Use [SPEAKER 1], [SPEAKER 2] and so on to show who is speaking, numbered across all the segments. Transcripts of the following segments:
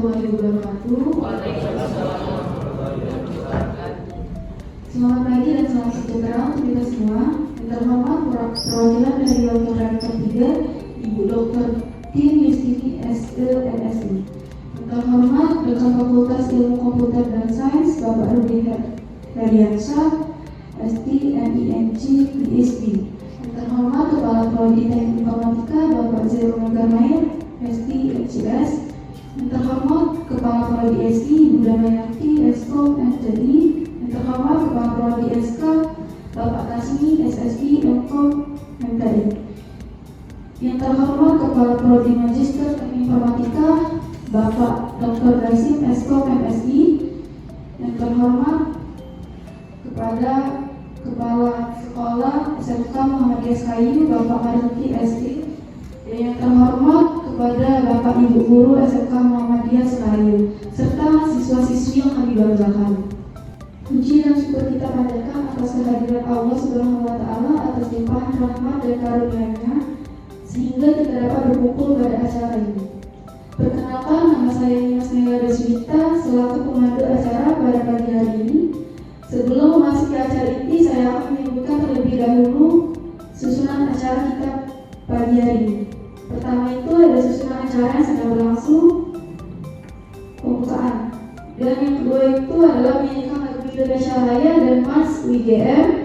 [SPEAKER 1] warahmatullahi wabarakatuh. Selamat pagi dan salam sejahtera untuk kita semua. Yang terhormat perwakilan dari Wakil Rektor 3, Ibu Dr. Tin Yustini SE MSI. Yang terhormat Dekan Fakultas Ilmu Komputer dan Sains Bapak Rudi Heriansyah ST MING PhD. Yang terhormat Kepala Prodi Teknik Informatika Bapak Zero Megarmair ST MCS. Yang terhormat Kepala Prodi SI Ibu Damayanti Eskom MTI. Yang terhormat Kepala Prodi SK Bapak Kasmi SSI Mkom MTI. Yang terhormat Kepala Prodi Magister Teknik Informatika Bapak Dr. Dasim Eskom MSI. Yang terhormat kepada Kepala Sekolah SMK Muhammadiyah Sekayu Bapak Marzuki ST. Dan yang terhormat kepada Bapak Ibu Guru SMK Muhammadiyah Sekayu serta siswa-siswi yang kami banggakan. Puji dan syukur kita panjatkan atas kehadiran Allah Subhanahu wa Ta'ala atas limpahan rahmat dan karunia-Nya sehingga kita dapat berkumpul pada acara ini. Perkenalkan, nama saya Nimas Mega Deswita selaku pemandu acara pada pagi hari ini. Sebelum memasuki acara ini, saya akan menyebutkan terlebih dahulu susunan acara kita pagi hari ini. Pertama itu ada susunan acara yang sedang berlangsung, pembukaan. Dan yang kedua itu adalah menyanyikan lagu Indonesia Raya dan Mars WGM.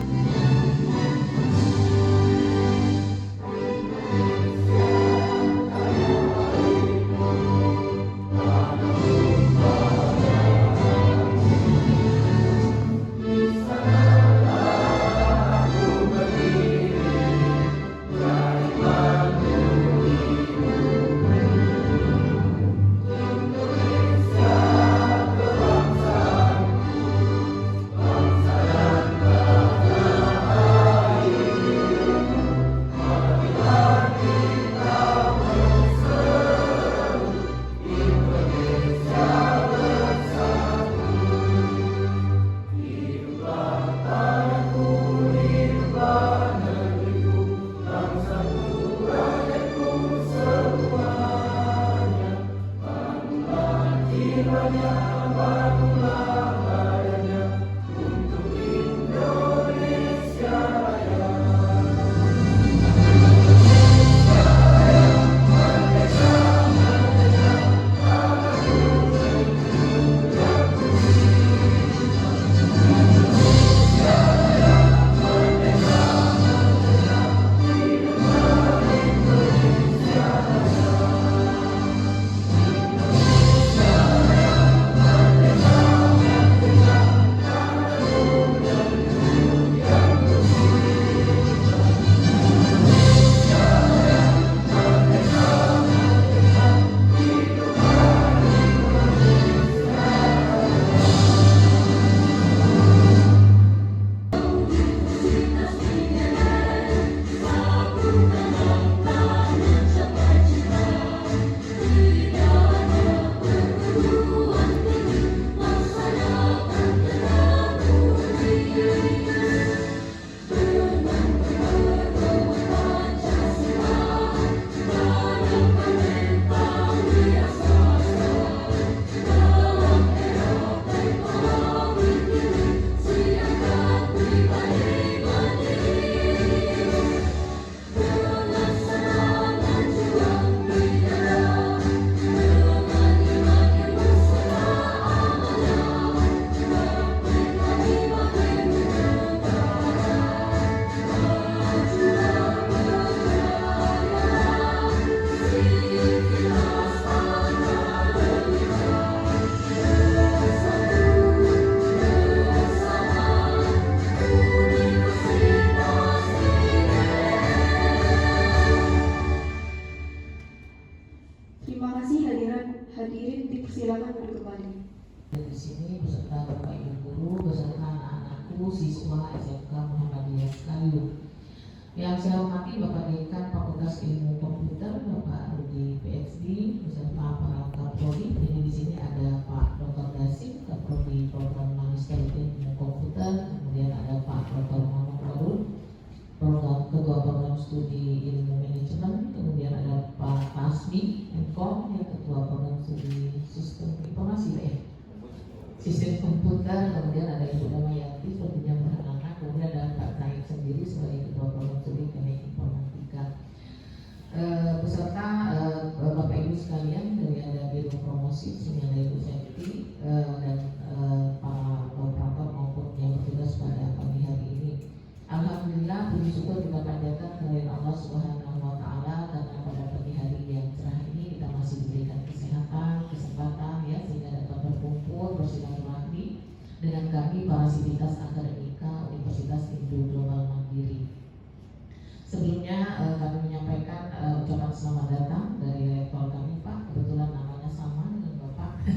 [SPEAKER 1] Hadirin dipersilakan duduk kembali.
[SPEAKER 2] Di sini beserta Bapak Ibu Guru beserta anak-anakku siswa SMK Muhammadiyah Sekayu. Yang saya hormati Bapak Dekan Fakultas Ilmu Komputer Bapak Rudi PhD beserta para Prodi. Jadi di sini ada Pak Dr. Dasim, Prodi Program Magister Ilmu Komputer, kemudian ada Pak Dr. Muhammad Farud, Ketua Program Studi Ilmu Manajemen, kemudian ada Pak Kasmi Inkom, yang ketua program studi sistem informasi Pak ya, sistem komputer, kemudian ada Ibu Damayanti sepertinya beranak, kemudian ada Pak Zaid sendiri sebagai ketua program studi teknik informatika. Beserta Bapak Ibu sekalian dari ada Biro Promosi, sini ada Ibu Septi dan para operator maupun yang bertugas pada pagi hari ini. Alhamdulillah, puji syukur kita panjatkan kepada Allah Subhanahu wa Ta'ala karena pada pagi hari yang cerah ini kita masih diberikan kesehatan, kesempatan ya sehingga dapat berkumpul bersilaturahmi dengan kami para sivitas akademika Universitas Indo Global Mandiri. Sebelumnya kami menyampaikan ucapan selamat datang dari rektor kami Pak, kebetulan namanya sama dengan Bapak.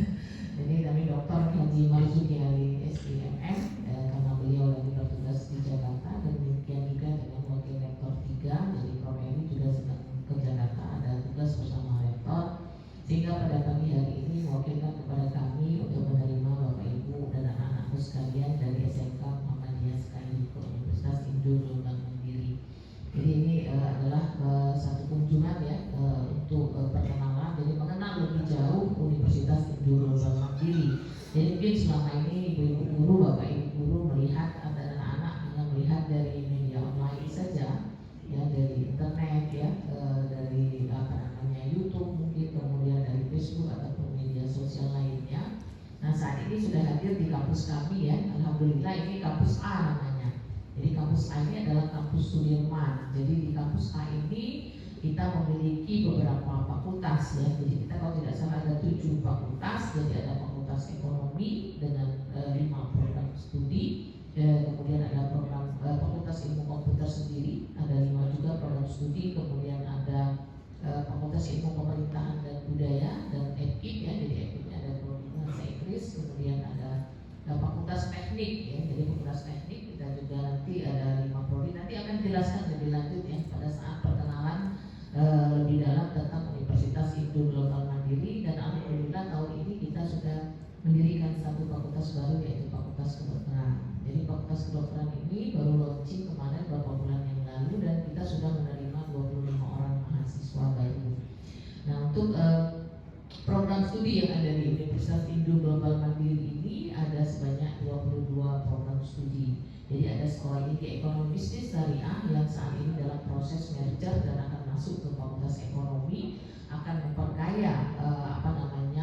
[SPEAKER 2] Jadi kami Dr. Haji Marzuki Ali SDMM karena beliau lagi bertugas di Jakarta, dan demikian juga dengan wakil rektor 3 dari Promeri juga sedang ke Jakarta, ada tugas bersama rektor, sehingga pada pagi hari ini mewakilkan kepada kami untuk menerima Bapak Ibu dan anak-anakku sekalian dari SMK Muhammadiyah Sekali Universitas Indo Global Mandiri. Jadi ini adalah satu kunjungan ya untuk perkenalan, jadi mengenal lebih jauh Universitas Indo Global Mandiri. Jadi mungkin selama ini ibu-ibu guru, bapak ibu guru melihat ada anak-anak hanya melihat dari media online saja, ya dari internet ya, dari YouTube mungkin, kemudian dari Facebook ataupun media sosial lainnya. Nah saat ini sudah hadir di kampus kami ya, alhamdulillah ini kampus A namanya. Jadi kampus A ini adalah kampus Sudirman. Jadi di kampus A ini kita memiliki beberapa fakultas ya. Jadi kita kalau tidak salah ada 7 fakultas. Jadi ada fakultas ekonomi dengan 5 program studi. Kemudian ada program fakultas ilmu komputer sendiri, ada 5 juga program studi. Kemudian ada fakultas ilmu pemerintahan dan budaya dan EPIK ya. Jadi EPIK ada bahasa Inggris. Kemudian ada fakultas teknik ya. Jadi fakultas teknik kita juga nanti ada 5 prodi. Nanti akan jelaskan lebih lanjut ya pada saat perkenalan lebih dalam tentang Universitas Indo Global Mandiri. Dan alhamdulillah tahun ini kita sudah mendirikan satu fakultas baru, yaitu Fakultas Kedokteran. Jadi Fakultas Kedokteran ini baru launching kemarin beberapa bulan yang lalu, dan kita sudah menerima 25 orang mahasiswa baru. Nah untuk program studi yang ada di Universitas Indo Global Mandiri ini ada sebanyak 22 program studi. Jadi ada sekolah tinggi ekonomi bisnis syariah yang saat ini dalam proses merger dan akan masuk ke fakultas ekonomi, akan memperkaya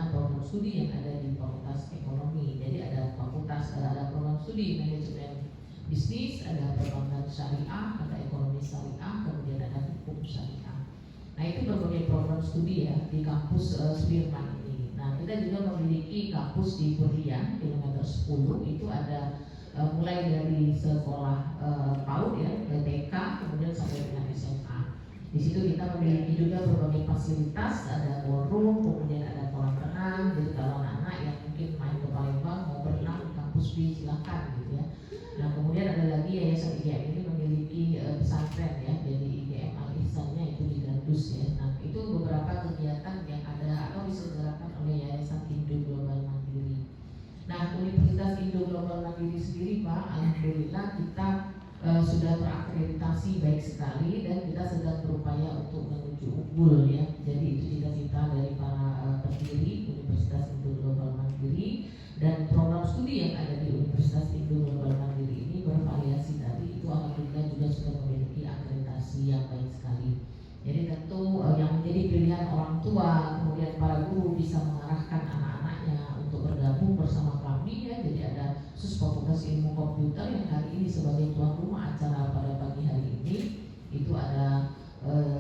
[SPEAKER 2] program studi yang ada di fakultas ekonomi. Jadi ada program studi manajemen bisnis, ada program syariah, ada ekonomi syariah, kemudian ada hukum syariah. Nah itu berbagai program studi ya di kampus Sudirman ini. Nah kita juga memiliki kampus di Berlian kilometer 10, itu ada mulai dari sekolah PAUD ya, TK, kemudian sampai dengan SMA. Di situ kita memiliki juga berbagai fasilitas, ada ballroom, kemudian ada kolam renang. Jadi kalau anak-anak yang mungkin main ke Palembang mau berenang di kampus B silakan gitu ya. Nah kemudian ada lagi Yayasan IGM ini memiliki pesantren ya, jadi IGM Al-Ihsannya itu di Gandus ya. Nah itu beberapa kegiatan yang ada atau diselenggarakan oleh Yayasan Indo Global Mandiri. Nah Universitas Indo Global Mandiri sendiri Pak, alhamdulillah kita sudah terakreditasi baik sekali, dan kita sedang berupaya untuk menuju unggul ya. Jadi itu cita-cita dari para pendiri Universitas Indo Global Mandiri, dan program studi yang ada di Universitas Indo Global Mandiri ini bervariasi tadi, itu alhamdulillah juga sudah memiliki akreditasi yang baik sekali. Jadi tentu yang menjadi pilihan orang tua, kemudian para guru bisa mengarahkan anak-anaknya untuk bergabung bersama kami ya. Jadi ada Fakultas Ilmu Komputer yang hari ini sebagai tuan rumah acara pada pagi hari ini. Itu ada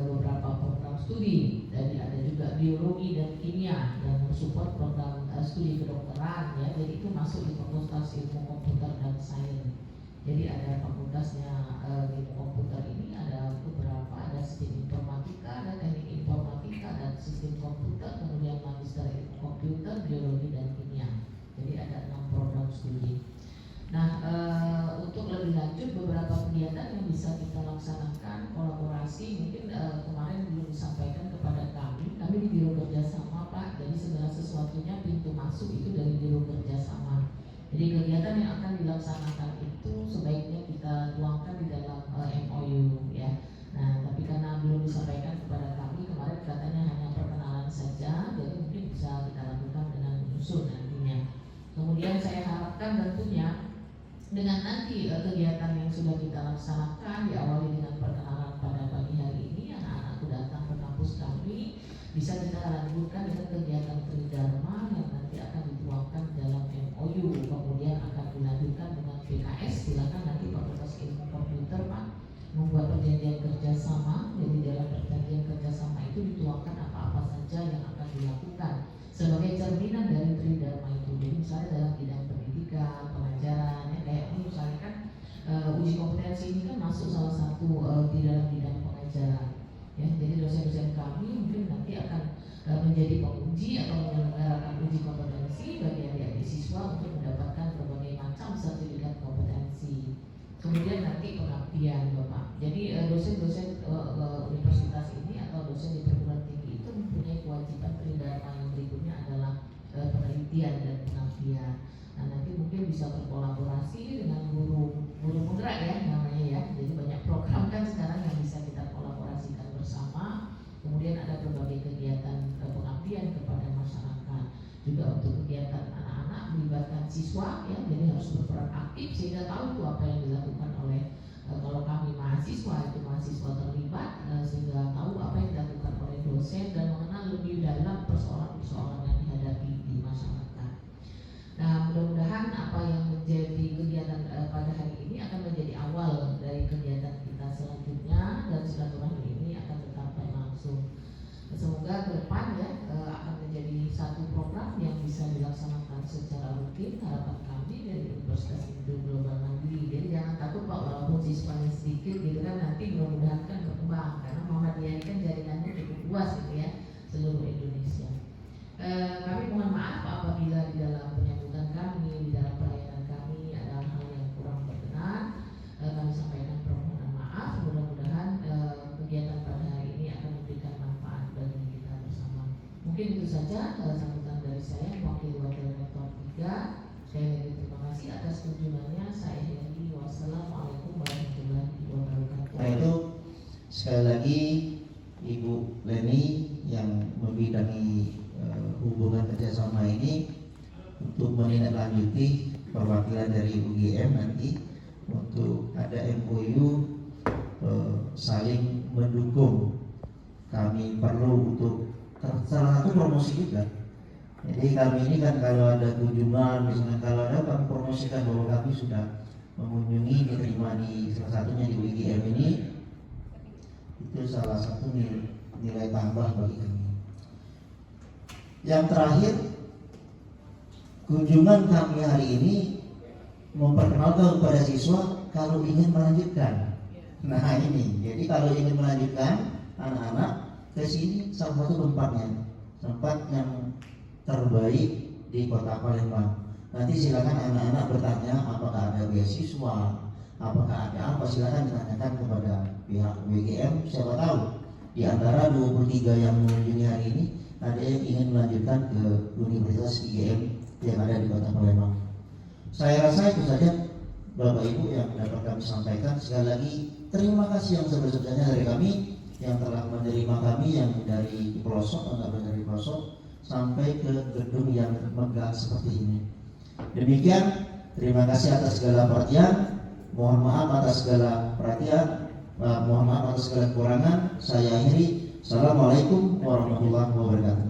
[SPEAKER 2] beberapa program studi. Jadi ada juga biologi dan kimia yang mensupport program studi kedokteran ya. Jadi itu masuk di Fakultas Ilmu Komputer dan Sains. Jadi ada fakultasnya ilmu komputer ini ada beberapa, ada sistem informatika, ada teknik informatika dan sistem komputer, kemudian magister ilmu komputer, biologi dan kimia. Jadi ada 6 program studi. Nah untuk lebih lanjut beberapa kegiatan yang bisa kita laksanakan kolaborasi, mungkin kemarin belum disampaikan kepada kami di Biro Kerjasama Pak. Jadi segala sesuatunya pintu masuk itu dari Biro Kerjasama. Jadi kegiatan yang akan dilaksanakan itu sebaiknya kita tuangkan di dalam MOU ya. Nah dilaksanakan diawali dengan perkenalan pada pagi hari ini. Anak-anakku datang ke kampus kami, bisa kita lanjutkan dengan kegiatan Tridharma yang nanti akan dituangkan dalam MOU, kemudian akan dilanjutkan dengan PKS. Silakan nanti Fakultas Ilmu Komputer Pak membuat perjanjian kerjasama. Jadi dalam perjanjian kerjasama itu dituangkan apa-apa saja yang akan dilakukan sebagai cerminan dari Tridharma itu. Jadi misalnya dalam bidang pendidikan, pengajaran, ya, kayak ini misalnya kan uji kompetensi ini kan masuk salah satu di dalam bidang pengajaran. Ya, jadi dosen-dosen kami mungkin nanti akan menjadi penguji atau menyelenggarakan uji kompetensi bagi adik-adik siswa untuk mendapatkan berbagai macam sertifikat kompetensi. Kemudian nanti pengabdian Bapak. Jadi dosen-dosen universitas ini atau dosen di perguruan tinggi itu mempunyai kewajiban Tridharma yang berikutnya adalah penelitian dan pengabdian. Nah, nanti mungkin bisa berkolaborasi dengan guru mudra ya namanya ya. Jadi banyak program kan sekarang yang bisa kita kolaborasikan bersama. Kemudian ada berbagai kegiatan pengabdian kepada masyarakat. Juga untuk kegiatan anak-anak melibatkan siswa ya, jadi harus berperan aktif sehingga tahu itu apa yang dilakukan oleh kalau kami mahasiswa itu mahasiswa terlibat sehingga tahu apa yang dilakukan oleh dosen dan mengenal lebih dalam persoalan-persoalan yang dihadapi di masyarakat. Nah, mudah-mudahan apa yang menjadi kegiatan pada hari ini akan menjadi awal dari kegiatan kita selanjutnya dan silaturahmi ini akan tetap berlangsung. Semoga ke depan ya akan menjadi satu program yang bisa dilaksanakan secara rutin. Harapan kami dari Universitas Indo Global Mandiri. Jadi jangan takut Pak, walaupun siswanya sedikit gitu kan, nanti mudah-mudahan kan berkembang karena Muhammadiyah ini kan jaringannya cukup luas gitu ya, seluruh Indonesia. Kami mohon maaf apabila di dalam penyambutan kami, di dalam pelayanan kami ada hal yang kurang berkenan. Kami sampaikan permohonan maaf. Mudah-mudahan kegiatan pada hari ini akan memberikan manfaat bagi kita bersama. Mungkin itu saja sambutan dari saya, Wakil Rektor 3. Sekali lagi terima kasih atas kunjungannya. Saya Hendy. Wassalamualaikum warahmatullahi wabarakatuh.
[SPEAKER 3] Nah itu sekali lagi Ibu Leni yang membidangi hubungan kerjasama ini untuk menindaklanjuti perwakilan dari UGM nanti untuk ada MOU saling mendukung. Kami perlu untuk salah satu promosi juga. Jadi kami ini kan kalau ada kunjungan, misalnya kalau ada kami promosikan bahwa kami sudah mengunjungi, diterima di salah satunya di UGM ini, itu salah satu nilai tambah bagi kami. Yang terakhir, kunjungan kami hari ini memperkenalkan kepada siswa kalau ingin melanjutkan. Nah ini, jadi kalau ingin melanjutkan anak-anak ke sini salah satu tempat yang terbaik di Kota Palembang. Nanti silakan anak-anak bertanya apakah ada beasiswa, apakah ada apa, silakan ditanyakan kepada pihak UGM. Siapa tahu di antara 23 yang mengunjungi hari ini ada yang ingin melanjutkan ke Universitas IGM yang ada di Kota Palembang. Saya rasa itu saja Bapak Ibu yang dapat kami sampaikan. Sekali lagi terima kasih yang sebesar-besarnya dari kami yang telah menerima kami yang dari pelosok atau dari pelosok sampai ke gedung yang megah seperti ini. Demikian, terima kasih atas segala perhatian. Mohon maaf atas segala perhatian. Mohon maaf atas segala kekurangan. Saya akhiri. Assalamualaikum warahmatullahi wabarakatuh.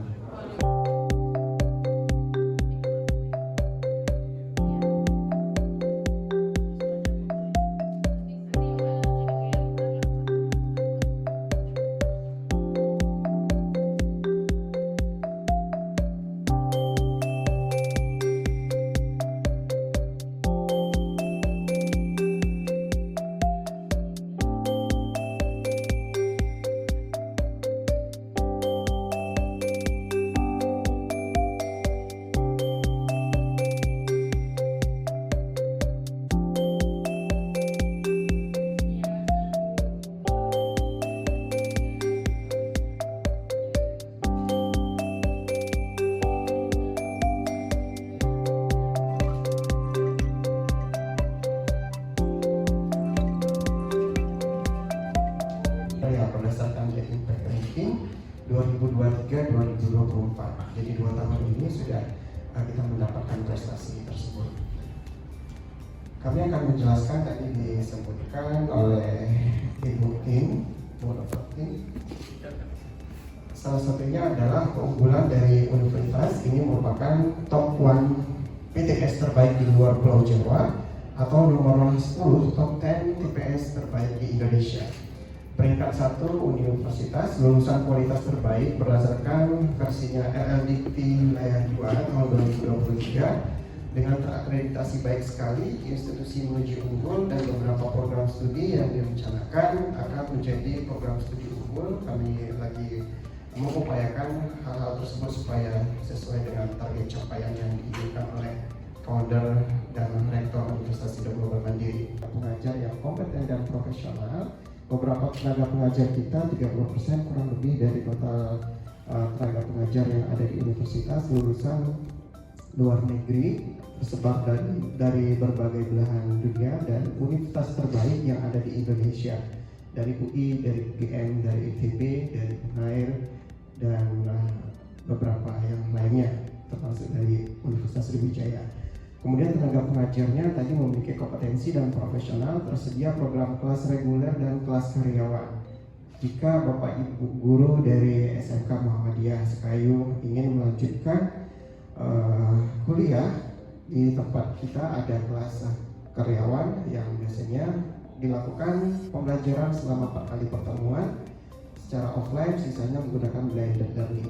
[SPEAKER 4] Berdasarkan IPK ranking 2023-2024. Jadi 2 tahun ini sudah kita mendapatkan prestasi tersebut. Kami akan menjelaskan tadi disebutkan oleh Ibu Tim, salah satunya adalah keunggulan dari universitas ini merupakan top 1 PTS terbaik di luar Pulau Jawa atau nomor 10 top 10 TPS terbaik di Indonesia. Peringkat 1 universitas lulusan kualitas terbaik berdasarkan versinya LLDP wilayah 2 tahun 2023 dengan terakreditasi baik sekali, institusi menuju unggul dan beberapa program studi yang direncanakan akan menjadi program studi unggul. Kami lagi mengupayakan hal-hal tersebut supaya sesuai dengan target capaian yang diinginkan oleh founder dan rektor Universitas Islam Global Mandiri. Pengajar yang kompeten dan profesional, beberapa tenaga pengajar kita 30% kurang lebih dari total tenaga pengajar yang ada di universitas lulusan luar negeri, tersebar dari berbagai belahan dunia dan universitas terbaik yang ada di Indonesia, dari UI, dari UGM, dari ITB, dari UNAIR, dan beberapa yang lainnya termasuk dari Universitas Sriwijaya. Kemudian tenaga pengajarnya tadi memiliki kompetensi dan profesional, tersedia program kelas reguler dan kelas karyawan. Jika Bapak Ibu guru dari SMK Muhammadiyah Sekayu ingin melanjutkan kuliah di tempat kita, ada kelas karyawan yang biasanya dilakukan pembelajaran selama 4 kali pertemuan secara offline, sisanya menggunakan blended learning.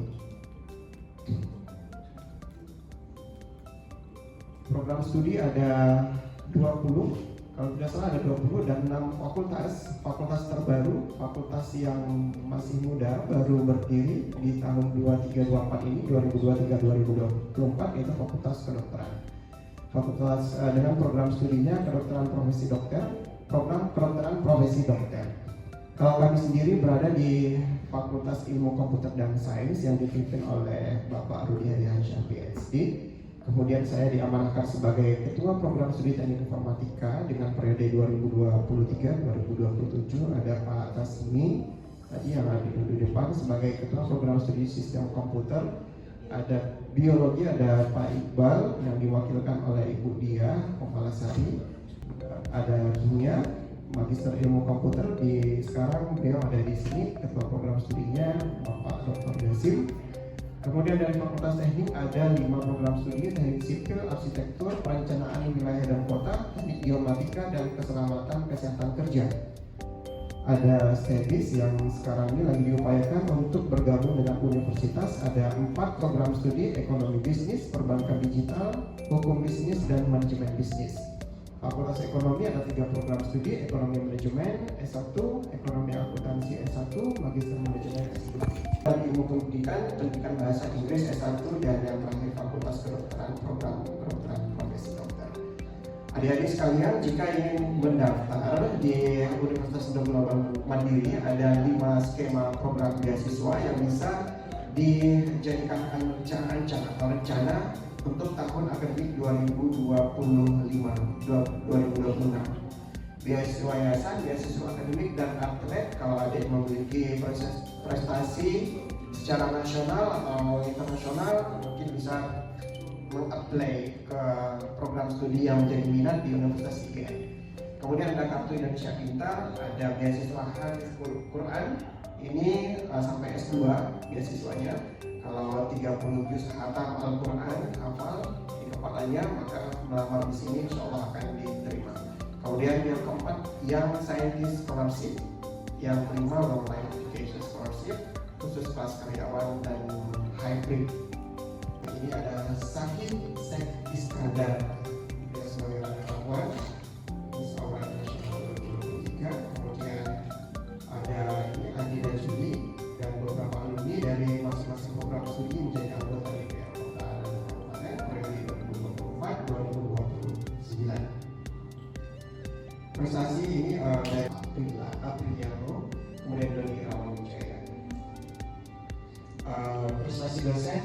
[SPEAKER 4] Program studi ada 20, kalau tidak salah ada 20 dan 6 fakultas terbaru, fakultas yang masih muda baru berdiri di tahun 2324 ini, 2023-2024, yaitu Fakultas Kedokteran. Fakultas dengan program studinya kedokteran profesi dokter, program kedokteran profesi dokter. Kalau kami sendiri berada di Fakultas Ilmu Komputer dan Sains yang dipimpin oleh Bapak Rudi Hadiansyah PhD. Kemudian saya diamanahkan sebagai Ketua Program Studi Teknik Informatika dengan periode 2023-2027. Ada Pak Tasmi tadi yang ada di depan sebagai Ketua Program Studi Sistem Komputer. Ada Biologi, ada Pak Iqbal yang diwakilkan oleh Ibu Dia Komalasari. Ada Kimia, Magister Ilmu Komputer, sekarang beliau ada di sini, Ketua Program Studinya Bapak Dr. Yasim. Kemudian dari Fakultas Teknik ada 5 program studi: Teknik Sipil, Arsitektur, Perencanaan Wilayah dan Kota, Teknik Geomatika, dan Keselamatan Kesehatan Kerja. Ada STEDIS yang sekarang ini lagi diupayakan untuk bergabung dengan universitas. Ada 4 program studi: Ekonomi Bisnis, Perbankan Digital, Hukum Bisnis, dan Manajemen Bisnis. Fakultas Ekonomi ada 3 program studi: Ekonomi Manajemen S1, Ekonomi Akuntansi S1, Magister Manajemen S2. Ilmu pendidikan bahasa Inggris S1, dan yang terakhir Fakultas Kedokteran, program kedokteran profesi dokter. Adik-adik sekalian, jika ingin mendaftar di Universitas Islam Global Mandiri, ada 5 skema program beasiswa yang bisa dijadikan rencana untuk tahun akademik 2025-2026. Beasiswa yayasan, beasiswa akademik, dan atlet. Kalau adik memiliki prestasi secara nasional atau internasional, mungkin bisa meng-apply ke program studi yang menjadi minat di Universitas IGN. Kemudian ada Kartu Indonesia Pintar, ada beasiswa Hafiz Quran, ini sampai S2 beasiswanya. Kalau 30 juz khatam Al-Quran hafal di kepalanya, maka melamar di sini insya Allah akan diterima. Kemudian yang keempat, yang Scientist Scholarship, yang kelima Long Life Education Scholarship, khusus kelas karyawan dan hybrid. Ini ada Sakit Sek Iskandar, dia sebagai relawan Miss Aura Nasional 2023. Kemudian ada ini Andi dan Juli dan beberapa alumni dari masing-masing program studi menjadi anggota DPR Kota dan Kabupaten periode 2024-2029. Prestasi ini dari Apriliano, kemudian dari Irawan Wijaya. Prestasi dosen,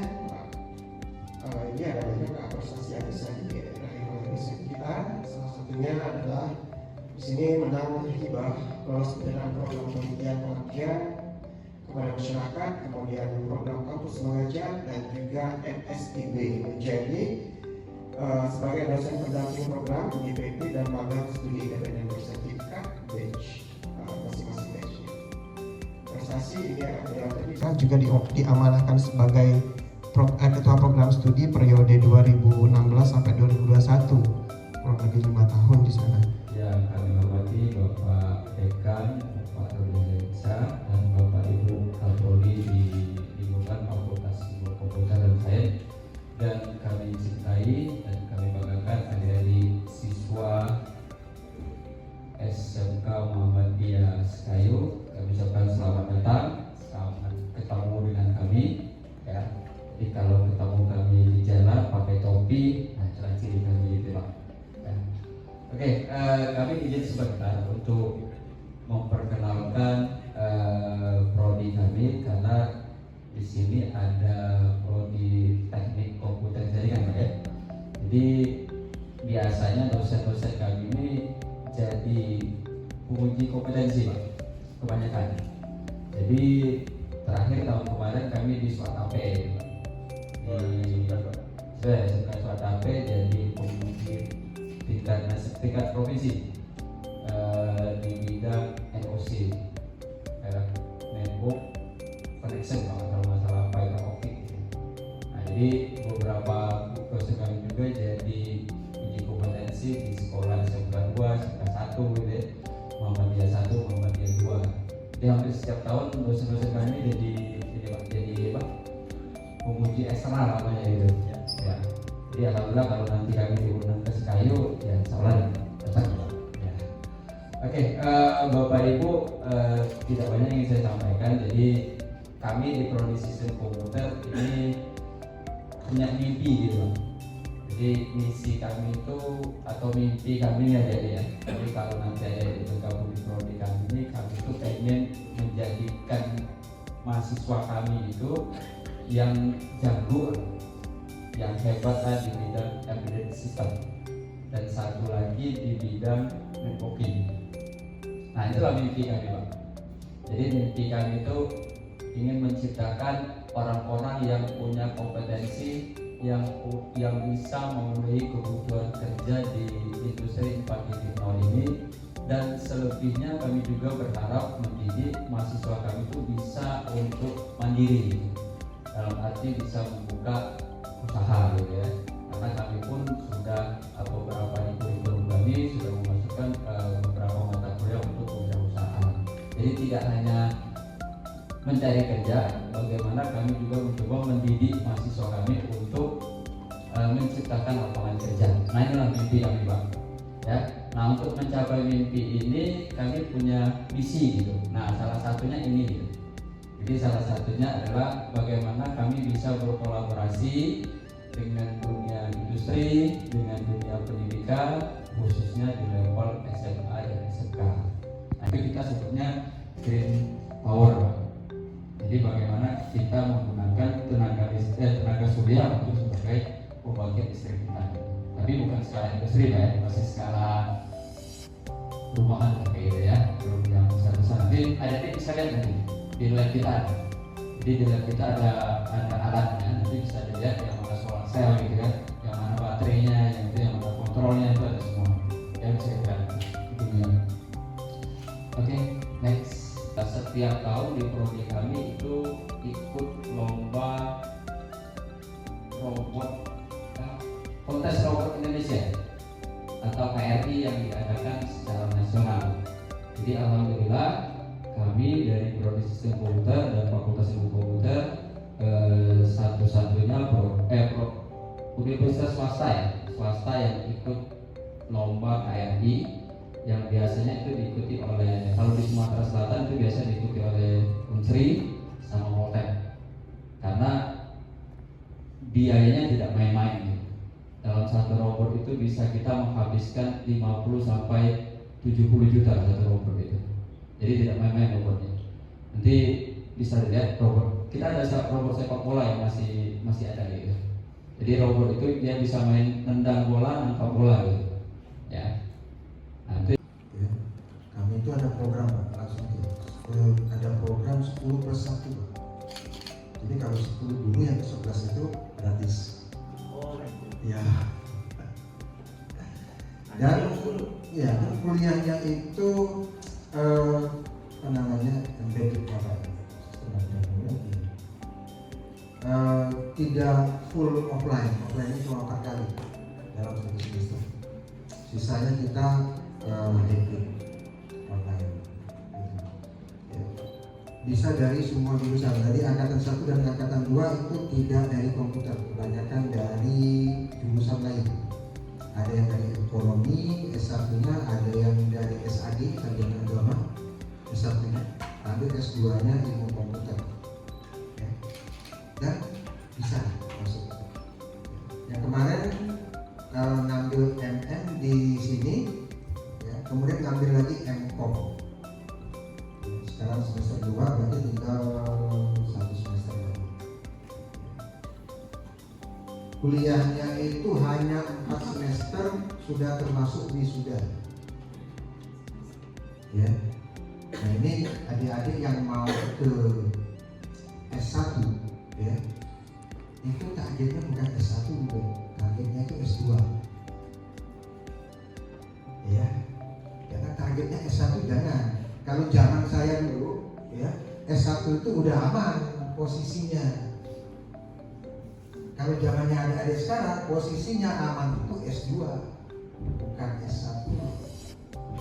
[SPEAKER 4] ini ada banyak prestasi yang bisa diraih oleh dosen kita. Salah satunya adalah di sini menang hibah lolos dengan program penelitian pengabdian kepada masyarakat, kemudian program kampus mengajar, dan juga MSIB menjadi sebagai dosen pendamping program IPP dan magang studi independen bersertifikat batch masing-masing batch. Prestasi ini akan juga diamanahkan sebagai ketua program studi periode 2016 sampai 2021, kurang lebih 5 tahun di sana.
[SPEAKER 5] Yang kami hormati Bapak Dekan, Bapak Rudi Reksa, dan Bapak Ibu Kapolri di lingkungan Fakultas Ilmu Komputer dan Sains, dan kami cintai dan kami banggakan adik-adik siswa SMK Muhammadiyah Sekayu. Kami ucapkan selamat datang, selamat ketemu dengan kami. Ya, jadi kalau ketemu kami di jalan pakai topi, nah jelas ciri kami itu Pak. Ya. Oke, kami izin sebentar untuk memperkenalkan prodi kami, karena di sini ada prodi teknik komputer jaringan, ya. Jadi biasanya dosen-dosen kami ini jadi penguji kompetensi, Pak, kebanyakan. Jadi terakhir tahun kemarin kami di SWATAP, SWATAP jadi penguji tingkat provinsi di bidang NOC, network connection, kalau masalah fiber optic. Nah, jadi beberapa dosen kami juga jadi uji kompetensi di sekolah SMK 2, SMK 1, gitu ya, Muhammadiyah 1, Muhammadiyah 2. Jadi hampir setiap tahun dosen-dosen kami jadi penguji eksternal namanya gitu. Ya. Jadi alhamdulillah kalau nanti kami diundang ke Sekayu, ya insyaallah datang. Ya. Oke, Bapak Ibu, tidak banyak yang saya sampaikan. Jadi kami di prodi sistem komputer ini punya mimpi gitu. Jadi misi kami itu atau mimpi kami ya jadi ya. Jadi kalau nanti ada bergabung di prodi kami ini, kami itu pengen menjadikan mahasiswa kami itu yang jago, yang hebat di bidang embedded system, dan satu lagi di bidang networking. Nah, itulah mimpi kami, Pak. Jadi mimpi kami itu ingin menciptakan orang-orang yang punya kompetensi yang bisa memenuhi kebutuhan kerja di industri 4.0 ini, dan selebihnya kami juga berharap mendidik mahasiswa kami itu bisa untuk mandiri, dalam arti bisa membuka usaha gitu ya. Karena kami pun sudah beberapa di kurikulum kami sudah memasukkan beberapa mata kuliah untuk wirausahaan. Jadi tidak hanya mencari kerja, bagaimana kami juga mencoba mendidik mahasiswa kami untuk menciptakan lapangan kerja. Nah, inilah mimpi kami, Pak. Ya. Nah, untuk mencapai mimpi ini kami punya misi gitu. Nah, salah satunya ini gitu. Jadi salah satunya adalah bagaimana kami bisa berkolaborasi dengan dunia industri, dengan dunia pendidikan, khususnya di level SMA dan SMK. Nah, itu kita sebutnya green power, Pak. Jadi bagaimana kita menggunakan tenaga surya untuk sebagai pembangkit listrik kita. Tapi bukan skala industri, ya, masih skala rumahan kayak gitu ya, belum yang besar-besar. Nanti ada bisa lihat nanti di lab kita ada. Jadi di lab kita ada alatnya, nanti bisa dilihat yang mana solar cell gitu kan, yang mana baterainya, yang mana kontrolnya, itu ada semua. Ya bisa kita itu ya. Oke, next. Setiap tahun di prodi kami itu ikut lomba robot, kontes robot Indonesia atau KRI yang diadakan secara nasional. Jadi alhamdulillah kami dari prodi sistem komputer dan fakultas ilmu komputer satu-satunya universitas swasta yang ikut lomba KRI, yang biasanya itu diikuti oleh, kalau di Sumatera Selatan itu biasa diikuti oleh Unsri sama Moltek, karena biayanya tidak main-main. Dalam satu robot itu bisa kita menghabiskan 50 sampai 70 juta satu robot itu. Jadi tidak main-main robotnya. Nanti bisa dilihat robot. Kita ada robot sepak bola yang masih ada gitu. Jadi robot itu dia bisa main nendang bola, nangkap bola gitu. Ya. Nanti
[SPEAKER 6] kami itu ada program, Pak, langsung ada program 10+1, Pak. Jadi kalau 10 dulu, yang 11 itu gratis. Ya, Dan ya kuliahnya itu apa namanya embedded tidak full offline itu cuma 4 kali dalam 1 semester. Sisanya kita hybrid online. Ya. Bisa dari semua jurusan. Dari angkatan 1 dan angkatan 2 itu tidak dari komputer, kebanyakan dari jurusan lain. Ada yang dari ekonomi, S1-nya, ada yang dari SAD, sarjana agama, S1-nya, ambil S2-nya ilmu komputer. Ya. Dan bisa masuk. Yang kemarin ngambil MM di sini, ya, kemudian ngambil lagi MKOM. Sekarang semester 2 berarti tinggal 1 semester lagi. Kuliahnya itu hanya 4 semester sudah termasuk wisuda. Ya. Nah ini adik-adik yang mau ke S1, ya, itu targetnya bukan S1 dulu, targetnya itu S2. Ya, karena targetnya S1 jangan. Kalau zaman saya dulu, ya, S1 itu udah aman posisinya. Kalau zamannya adik-adik sekarang, posisinya aman itu S2, bukan S1.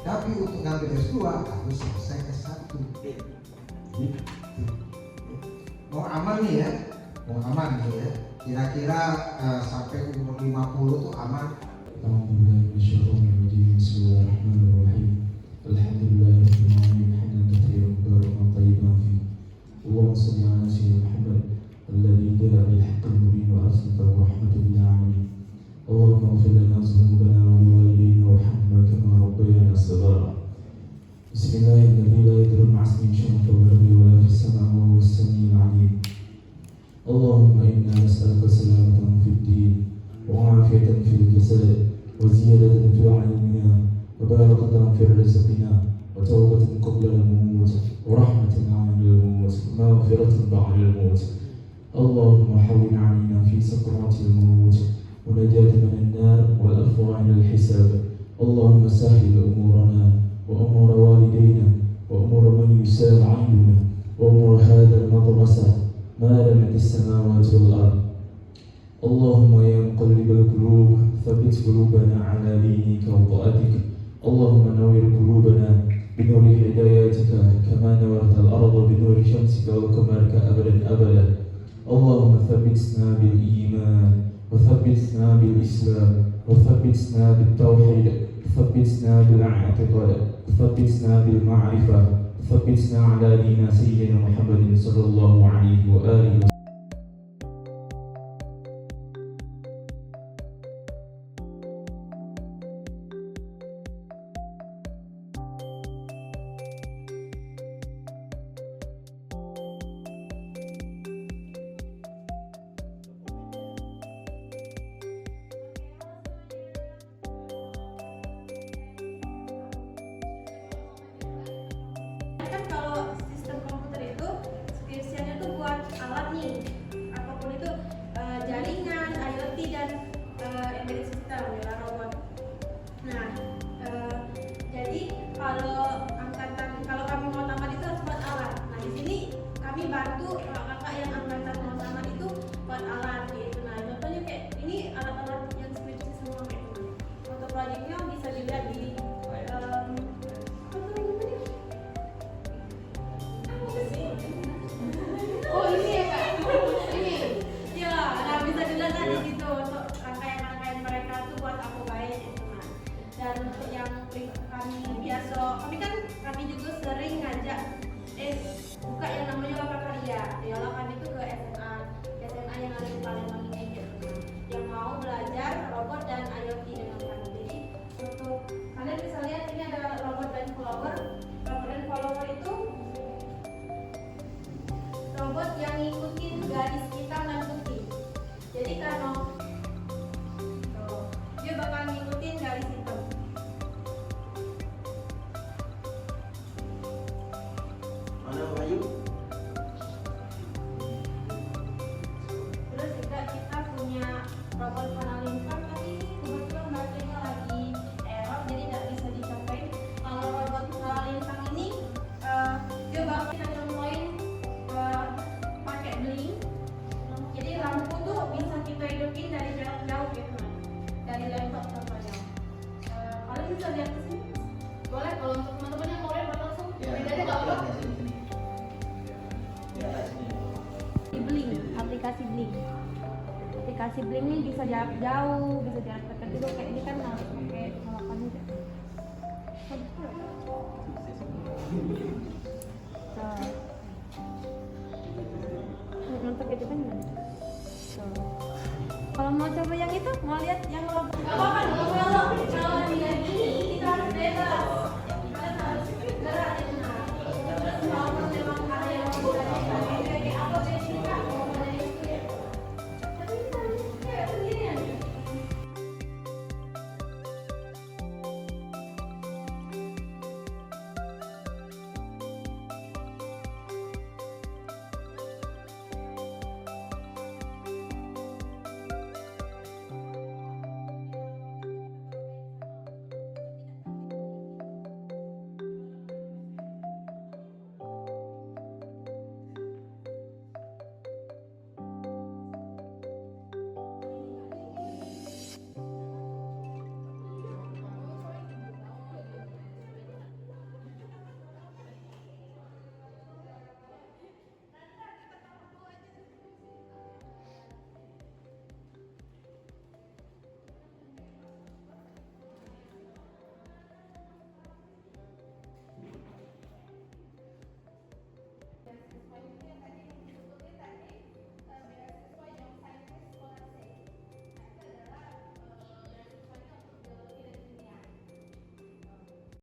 [SPEAKER 6] Tapi untuk ngambil S2 harus selesai S1. Gitu. Mau aman nih ya, mau aman nih ya. Kira-kira sampai umur 50 tuh aman.
[SPEAKER 7] Bismillahirrahmanirrahim. Alhamdulillahirabbil alamin hamdan katsiran mubarakan thayyiban fi. Allahumma shalli ala sayyidina Muhammad alladzi ja'a bil haqqil mubin wa arsaltahu rahmatan lil alamin. Allahumma ighfir lana dhunubana wa liwalidayna warhamhuma kama rabbayana shighara. Bismillahirrahmanirrahim. La yadurru ma'a ismihi shay'un fil ardi wa la fis samaa'i wa huwas samii'ul 'aliim. Allahumma inna nas'aluka salamatan fid din wa 'afiyatan fil jasad wa ziyadatan fil 'ilmina wa barakatan fil rizqina wa tawbatan qabla al-maut wa rahmatan 'inda al-maut wa maghfiratan ba'da al-maut. Allahumma hawwin 'alaina fi sakratil maut wa najat minan nar wal afwa 'inda al-hisab. Allahumma sahhil umurana wa umur walidayna wa umur man yusal 'aynuna wa umur hadha al-madrasah ما لمت السماوات والأرض. اللهم يا مقلب القلوب ثبت قلوبنا على دينك وطاعتك. اللهم نور قلوبنا بنور هداياتك كما نورت الأرض بنور شمسك وقمرك أبدا أبدا. اللهم ثبتنا بالإيمان وثبتنا بالإسلام وثبتنا بالتوحيد وثبتنا بالاعتقاد وثبتنا بالمعرفة ثبتنا على دين سيدنا محمد صلى الله عليه وآله وسلم.
[SPEAKER 8] Kan kalau sistem komputer itu skripsiannya tuh buat alat nih, apapun itu jaringan, IoT dan embedded system ya robot. Nah, jadi kalau kami mau tamat itu harus buat alat. Nah di sini kami bantu kakak yang angkatan mau tamat itu buat alat gitu. Nah contohnya kayak ini alat-alat yang skripsi semua kayak gitu. Foto proyeknya bisa dilihat di oh ini ya kak, ini ya, nah bisa dilihat di situ untuk rangkaian mereka tuh buat apa baik itu nah. Dan untuk yang kami juga sering ngajak buka yang namanya Loka Karya. Ya kami itu ke SMA yang ada di Palembang ini gitu. Yang mau belajar robot dan IoT dengan kami. Jadi untuk kalian bisa lihat ini ada robot dan follower. Robot dan follower itu robot yang ngikutin garis hitam dan putih. Jadi kalau dia bakal ngikutin garis hitam.
[SPEAKER 3] Mana Bayu?
[SPEAKER 8] Terus juga kita punya robot penalingkar, tapi kebetulan baterainya lagi Blink, aplikasi Blink. Aplikasi Blink ini bisa jarak jauh, bisa jarak dekat juga. Kayak ini kan harus pakai halapan aja. Untuk itu kan. Kalau mau coba yang itu, mau lihat yang